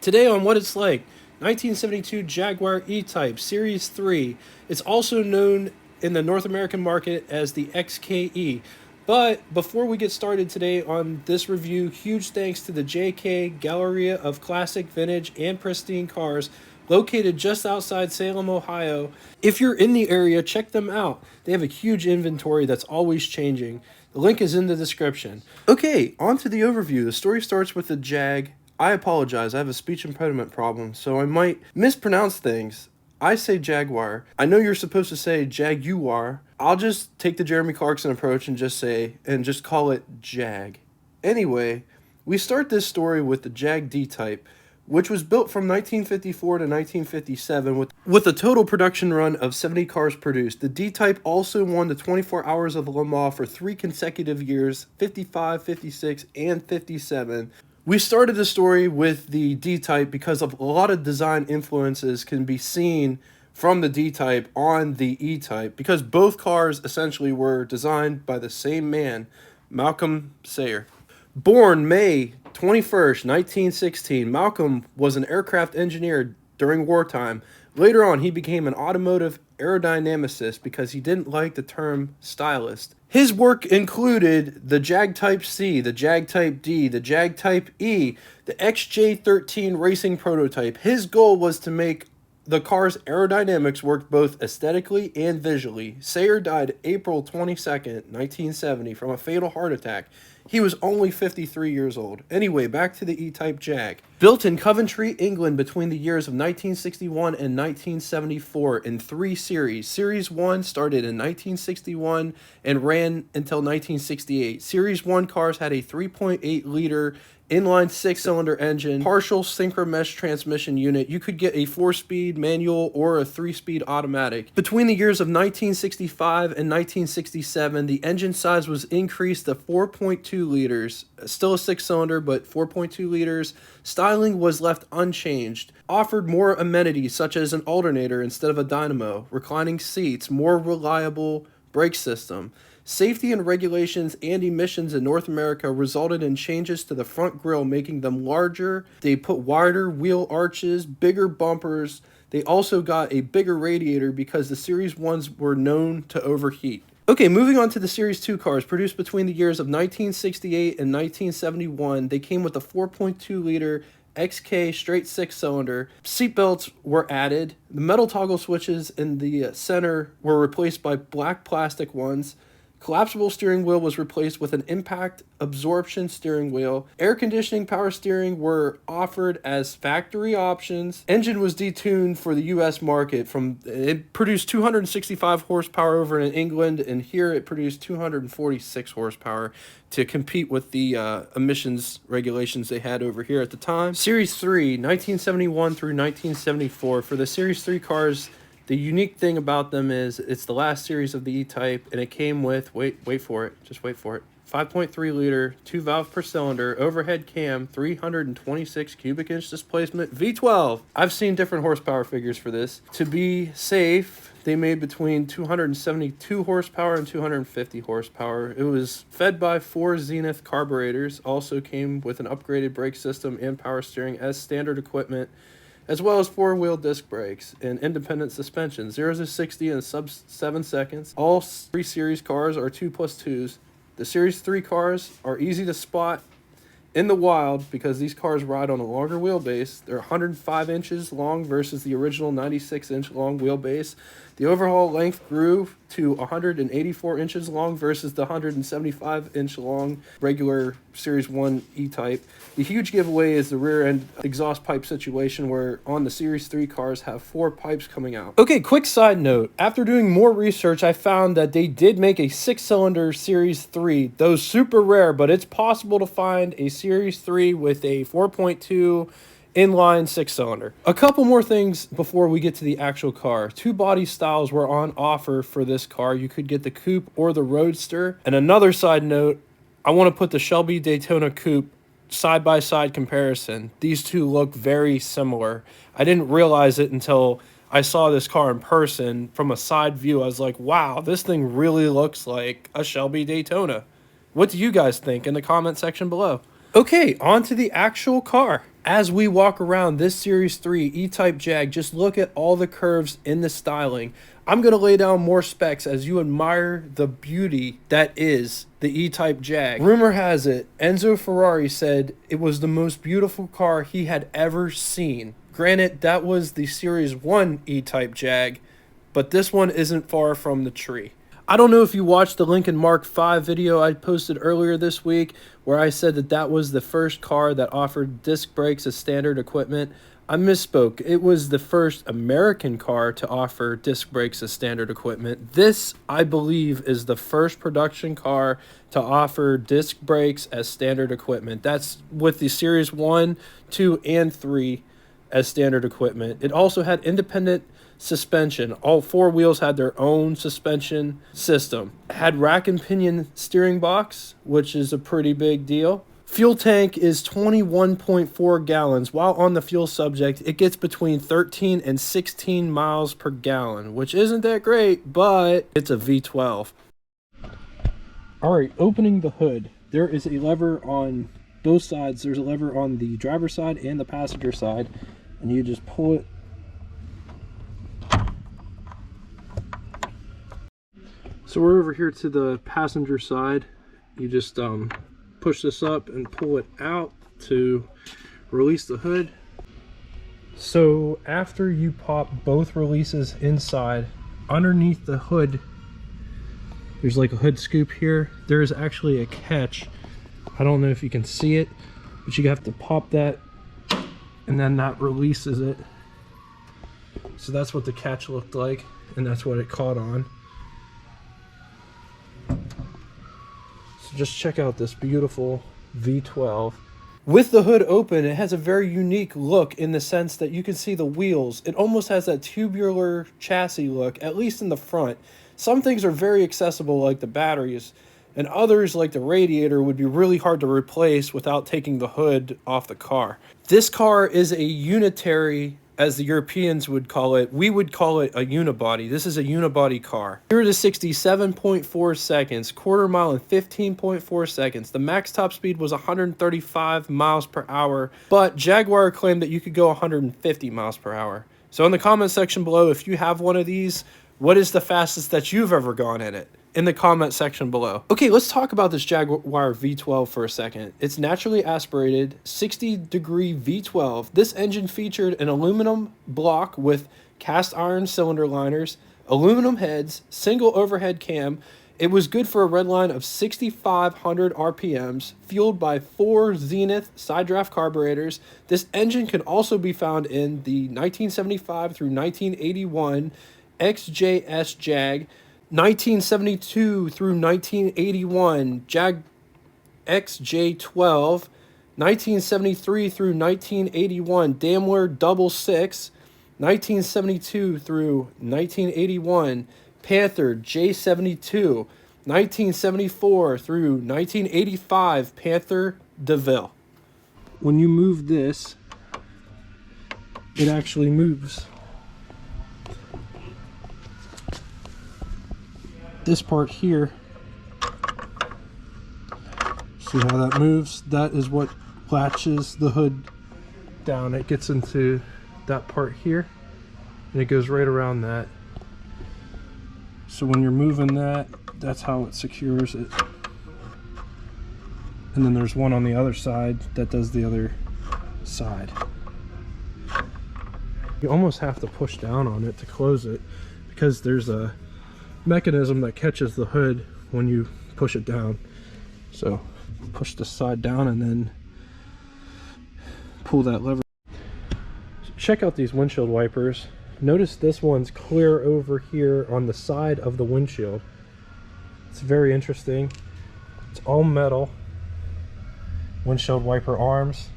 Today on What It's Like, 1972 Jaguar E-Type Series 3. It's also known in the North American market as the XKE. But before we get started today on this review, huge thanks to the JK Galleria of Classic, Vintage, and Pristine Cars located just outside Salem, Ohio. If you're in the area, check them out. They have a huge inventory that's always changing. The link is in the description. Okay, on to the overview. The story starts with the Jag. I apologize, I have a speech impediment problem, so I might mispronounce things. I say Jaguar. I know you're supposed to say Jaguar. I'll just take the Jeremy Clarkson approach and just call it Jag. Anyway, we start this story with the Jag D-Type, which was built from 1954 to 1957 with a total production run of 70 cars produced. The D-Type also won the 24 Hours of Le Mans for 3 consecutive years, 55, 56, and 57. We started the story with the D-Type because of a lot of design influences can be seen from the D-Type on the E-Type because both cars essentially were designed by the same man, Malcolm Sayer. Born May 21st, 1916, Malcolm was an aircraft engineer during wartime. Later on, he became an automotive aerodynamicist because he didn't like the term stylist. His work included the Jag Type C, the Jag Type D, the Jag Type E, the XJ13 racing prototype. His goal was to make the car's aerodynamics work both aesthetically and visually. Sayer died April 22nd, 1970 from a fatal heart attack. He was only 53 years old. Anyway, back to the E-Type Jag. Built in Coventry, England between the years of 1961 and 1974 in 3 series. Series 1 started in 1961 and ran until 1968. Series 1 cars had a 3.8-liter inline 6-cylinder engine, partial synchromesh transmission unit. You could get a 4-speed manual or a 3-speed automatic. Between the years of 1965 and 1967, the engine size was increased to 4.2 liters. Still a 6-cylinder, but 4.2 liters. Styling was left unchanged. Offered more amenities such as an alternator instead of a dynamo, reclining seats, more reliable brake system. Safety and regulations and emissions in North America resulted in changes to the front grille, making them larger. They put wider wheel arches, bigger bumpers. They also got a bigger radiator because the Series 1s were known to overheat. Okay, moving on to the Series 2 cars produced between the years of 1968 and 1971. They came with a 4.2-liter XK straight 6-cylinder. Seatbelts were added. The metal toggle switches in the center were replaced by black plastic ones. Collapsible steering wheel was replaced with an impact absorption steering wheel. Air conditioning, power steering were offered as factory options. Engine was detuned for the U.S. market. It produced 265 horsepower over in England, and here it produced 246 horsepower to compete with the emissions regulations they had over here at the time. Series 3, 1971 through 1974. For the Series 3 cars, the unique thing about them is it's the last series of the E-Type, and it came with, wait for it, 5.3-liter, 2-valve per cylinder, overhead cam, 326 cubic inch displacement, V12. I've seen different horsepower figures for this. To be safe, they made between 272 horsepower and 250 horsepower. It was fed by 4 Zenith carburetors, also came with an upgraded brake system and power steering as standard equipment, as well as 4-wheel disc brakes and independent suspension, 0 to 60 in sub 7 seconds. All 3 series cars are 2+2s. The Series 3 cars are easy to spot in the wild because these cars ride on a longer wheelbase. They're 105 inches long versus the original 96-inch long wheelbase. The overall length grew to 184 inches long versus the 175-inch long regular Series 1 E-Type. The huge giveaway is the rear end exhaust pipe situation where on the Series 3 cars have 4 pipes coming out. Okay, quick side note. After doing more research, I found that they did make a 6-cylinder Series 3. Those super rare, but it's possible to find a Series 3 with a 4.2 inline 6-cylinder. A couple more things before we get to the actual car. 2 body styles were on offer for this car. You could get the Coupe or the Roadster. And another side note, I want to put the Shelby Daytona Coupe side-by-side comparison. These two look very similar. I didn't realize it until I saw this car in person from a side view. I was like, wow, this thing really looks like a Shelby Daytona. What do you guys think in the comment section below? Okay, on to the actual car. As we walk around this Series 3 E-Type Jag, just look at all the curves in the styling. I'm going to lay down more specs as you admire the beauty that is the E-Type Jag. Rumor has it, Enzo Ferrari said it was the most beautiful car he had ever seen. Granted, that was the Series 1 E-Type Jag, but this one isn't far from the tree. I don't know if you watched the Lincoln Mark V video I posted earlier this week where I said that that was the first car that offered disc brakes as standard equipment. I misspoke. It was the first American car to offer disc brakes as standard equipment. This, I believe, is the first production car to offer disc brakes as standard equipment. That's with the Series 1, 2, and 3 as standard equipment. It also had independent suspension. All four wheels had their own suspension system. It had rack and pinion steering box, which is a pretty big deal. Fuel tank is 21.4 gallons. While on the fuel subject, it gets between 13 and 16 miles per gallon, which isn't that great, but it's a V12. All right, opening the hood. There is a lever on both sides. There's a lever on the driver's side and the passenger side, and you just pull it. So we're over here to the passenger side. You just push this up and pull it out to release the hood. So after you pop both releases inside, underneath the hood, there's like a hood scoop here. There is actually a catch. I don't know if you can see it, but you have to pop that and then that releases it. So that's what the catch looked like, and that's what it caught on. So just check out this beautiful V12. With the hood open, it has a very unique look in the sense that you can see the wheels. It almost has that tubular chassis look, at least in the front. Some things are very accessible, like the batteries, and others, like the radiator, would be really hard to replace without taking the hood off the car. This car is a unitary, as the Europeans would call it. We would call it a unibody. This is a unibody car. 0 to 67.4 seconds, quarter mile in 15.4 seconds. The max top speed was 135 miles per hour, but Jaguar claimed that you could go 150 miles per hour. So in the comment section below, if you have one of these, what is the fastest that you've ever gone in it? In the comment section below. Okay, let's talk about this Jaguar V12 for a second. It's naturally aspirated, 60-degree V12. This engine featured an aluminum block with cast iron cylinder liners, aluminum heads, single overhead cam. It was good for a red line of 6,500 RPMs, fueled by 4 Zenith side draft carburetors. This engine can also be found in the 1975 through 1981 XJS Jag, 1972 through 1981 Jag XJ12, 1973 through 1981 Daimler Double Six, 1972 through 1981 Panther J72, 1974 through 1985 Panther DeVille. When you move this, it actually moves. This part here, see how that moves? That is what latches the hood down. It gets into that part here and it goes right around that. So when you're moving that, that's how it secures it. And then there's one on the other side that does the other side. You almost have to push down on it to close it because there's a mechanism that catches the hood when you push it down. So push the side down and then pull that lever. So check out these windshield wipers. Notice this one's clear over here on the side of the windshield. It's very interesting. It's all metal. Windshield wiper arms.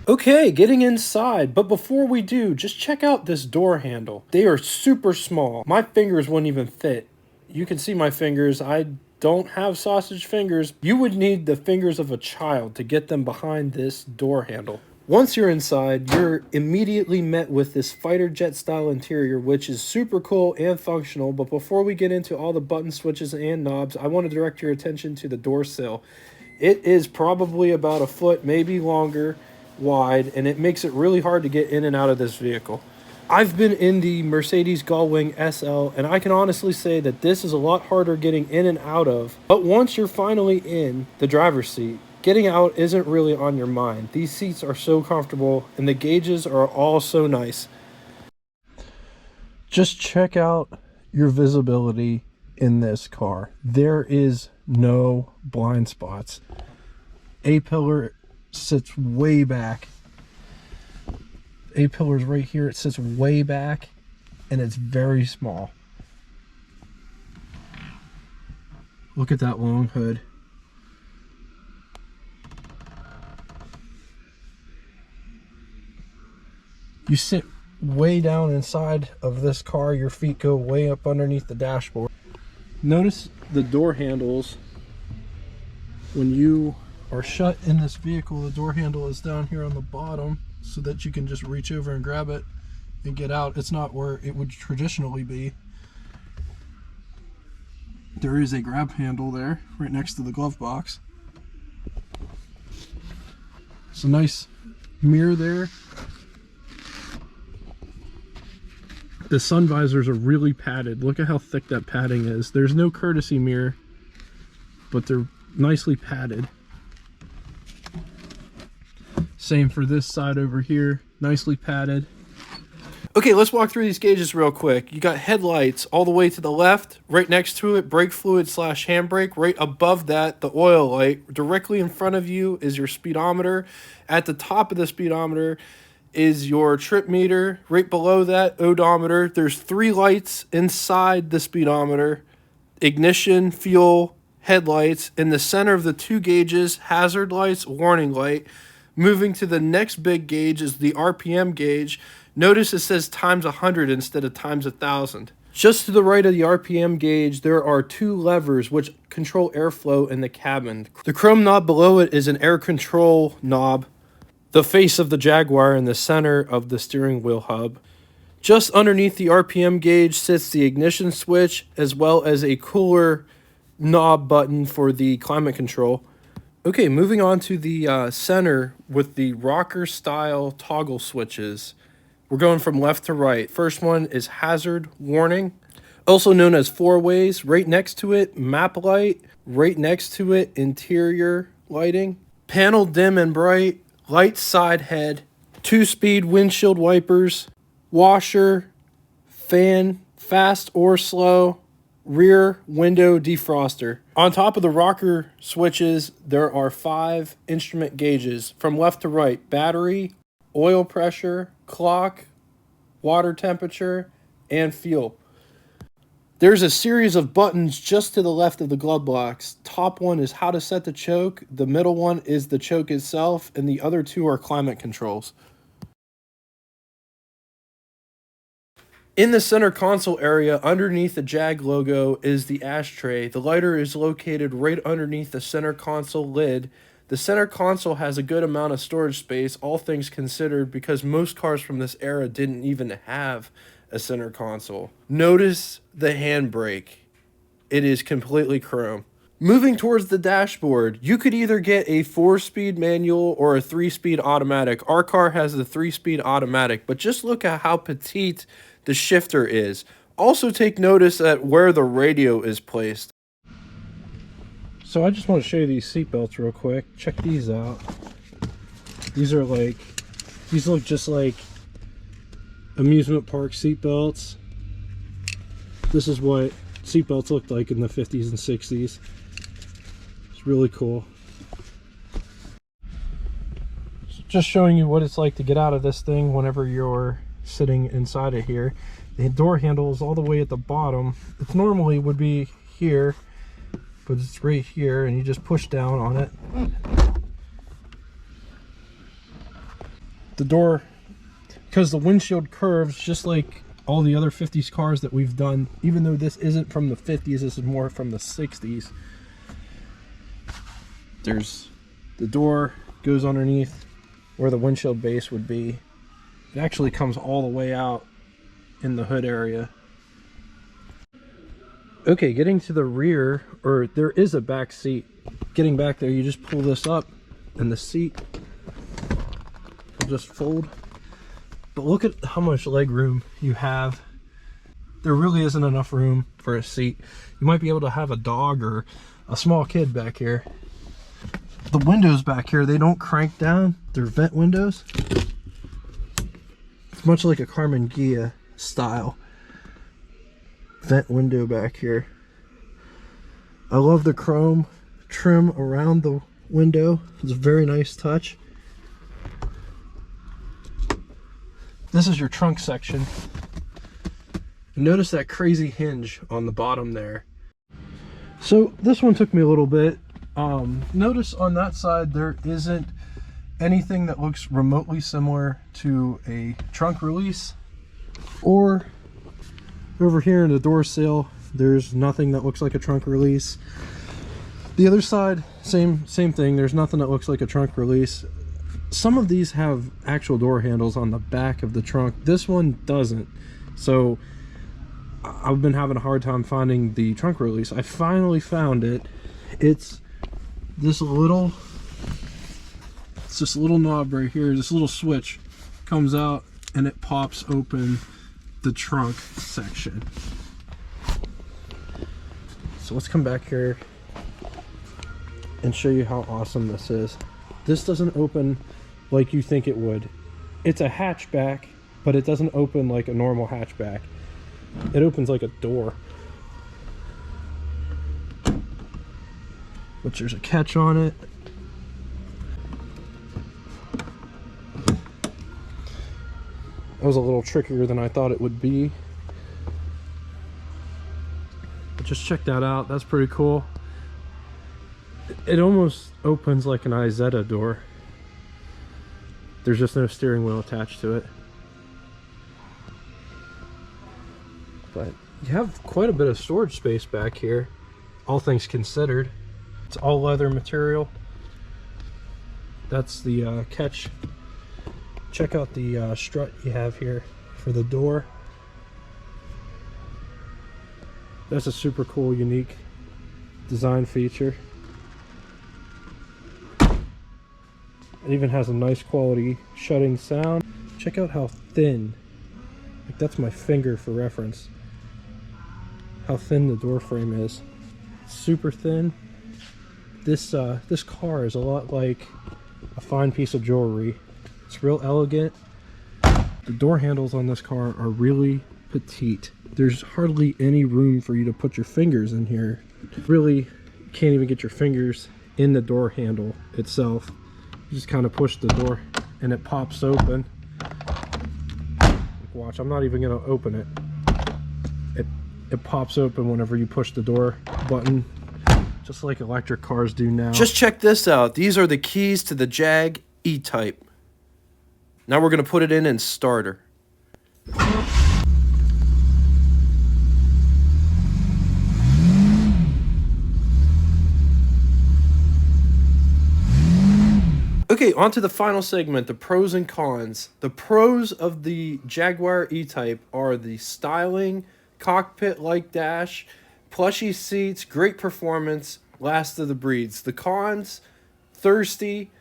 Okay, getting inside, but before we do, just check out this door handle. They are super small. My fingers wouldn't even fit. You can see my fingers. I don't have sausage fingers. You would need the fingers of a child to get them behind this door handle. Once you're inside, you're immediately met with this fighter jet style interior, which is super cool and functional. But before we get into all the button switches and knobs, I want to direct your attention to the door sill. It is probably about a foot, maybe longer, wide, and it makes it really hard to get in and out of this vehicle. I've been in the Mercedes Gullwing SL, and I can honestly say that this is a lot harder getting in and out of. But once you're finally in the driver's seat, getting out isn't really on your mind. These seats are so comfortable, and the gauges are all so nice. Just check out your visibility in this car. There is no blind spots. A-pillar sits way back. A-pillar's right here. It sits way back, and it's very small. Look at that long hood. You sit way down inside of this car, your feet go way up underneath the dashboard. Notice the door handles. When you are shut in this vehicle, the door handle is down here on the bottom so that you can just reach over and grab it and get out. It's not where it would traditionally be. There is a grab handle there right next to the glove box. It's a nice mirror there. The sun visors are really padded. Look at how thick that padding is. There's no courtesy mirror, but they're nicely padded. Same for this side over here, nicely padded. Okay, let's walk through these gauges real quick. You got headlights all the way to the left. Right next to it, brake fluid / handbrake. Right above that, the oil light. Directly in front of you is your speedometer. At the top of the speedometer is your trip meter. Right below that, odometer. There's 3 lights inside the speedometer: ignition, fuel, headlights. In the center of the 2 gauges, hazard lights, warning light. Moving to the next big gauge is the RPM gauge. Notice it says times 100 instead of times 1,000. Just to the right of the RPM gauge, there are 2 levers which control airflow in the cabin. The chrome knob below it is an air control knob. The face of the Jaguar in the center of the steering wheel hub. Just underneath the RPM gauge sits the ignition switch, as well as a cooler knob button for the climate control. Okay, moving on to the center with the rocker style toggle switches. We're going from left to right. First one is hazard warning, also known as 4-ways. Right next to it, map light. Right next to it, interior lighting. Panel dim and bright. Light side head, 2-speed windshield wipers, washer, fan, fast or slow, rear window defroster. On top of the rocker switches, there are 5 instrument gauges from left to right: battery, oil pressure, clock, water temperature, and fuel. There's a series of buttons just to the left of the glove box. Top one is how to set the choke. The middle one is the choke itself, and the other 2 are climate controls. In the center console area, underneath the Jag logo, is the ashtray. The lighter is located right underneath the center console lid. The center console has a good amount of storage space, all things considered, because most cars from this era didn't even have a center console. Notice the handbrake. It is completely chrome. Moving towards the dashboard, you could either get a 4-speed manual or a 3-speed automatic. Our car has the 3-speed automatic, but just look at how petite the shifter is. Also take notice at where the radio is placed. So I just want to show you these seat belts real quick. Check these out. These look just like amusement park seat belts. This is what seat belts looked like in the 50s and 60s. It's really cool. Just showing you what it's like to get out of this thing whenever you're sitting inside of here. The door handle is all the way at the bottom. It normally would be here, but it's right here, and you just push down on it. The door, because the windshield curves just like all the other 50s cars that we've done, even though this isn't from the 50s, this is more from the 60s. There's the door goes underneath where the windshield base would be. It actually comes all the way out in the hood area. Okay, getting to the rear, or there is a back seat. Getting back there, you just pull this up and the seat just fold. But look at how much leg room you have. There really isn't enough room for a seat. You might be able to have a dog or a small kid back here. The windows back here, they don't crank down. They're vent windows. It's much like a Carmen Ghia style vent window back here. I love the chrome trim around the window. It's a very nice touch. This is your trunk section. Notice that crazy hinge on the bottom there. So this one took me a little bit. Notice on that side there isn't anything that looks remotely similar to a trunk release, or over here in the door sill there's nothing that looks like a trunk release. The other side, same thing. There's nothing that looks like a trunk release. Some of these have actual door handles on the back of the trunk. This one doesn't. So I've been having a hard time finding the trunk release. I finally found it. It's this little knob right here. This little switch comes out and it pops open the trunk section. So let's come back here and show you how awesome this is. This doesn't open like you think it would. It's a hatchback, but it doesn't open like a normal hatchback. It opens like a door, which there's a catch on it. That was a little trickier than I thought it would be. But just check that out. That's pretty cool. It almost opens like an Izetta door. There's just no steering wheel attached to it. But you have quite a bit of storage space back here, all things considered. It's all leather material. That's the catch. Check out the strut you have here for the door. That's a super cool, unique design feature. It even has a nice quality shutting sound. Check out how thin, like that's my finger for reference, how thin the door frame is. Super thin. This car is a lot like a fine piece of jewelry. It's real elegant. The door handles on this car are really petite. There's hardly any room for you to put your fingers in here. Really can't even get your fingers in the door handle itself. You just kind of push the door and it pops open. Watch, I'm not even gonna open it. It pops open whenever you push the door button, just like electric cars do now. Just check this out. These are the keys to the Jag E-Type. Now we're gonna put it in and start her. Okay, on to the final segment, the pros and cons. The pros of the Jaguar E-Type are the styling, cockpit-like dash, plushy seats, great performance, last of the breeds. The cons, thirsty,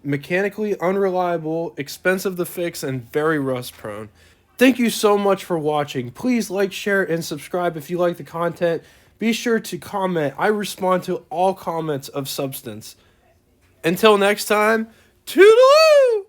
mechanically unreliable, expensive to fix, and very rust-prone. Thank you so much for watching. Please like, share, and subscribe if you like the content. Be sure to comment. I respond to all comments of substance. Until next time, toodaloo!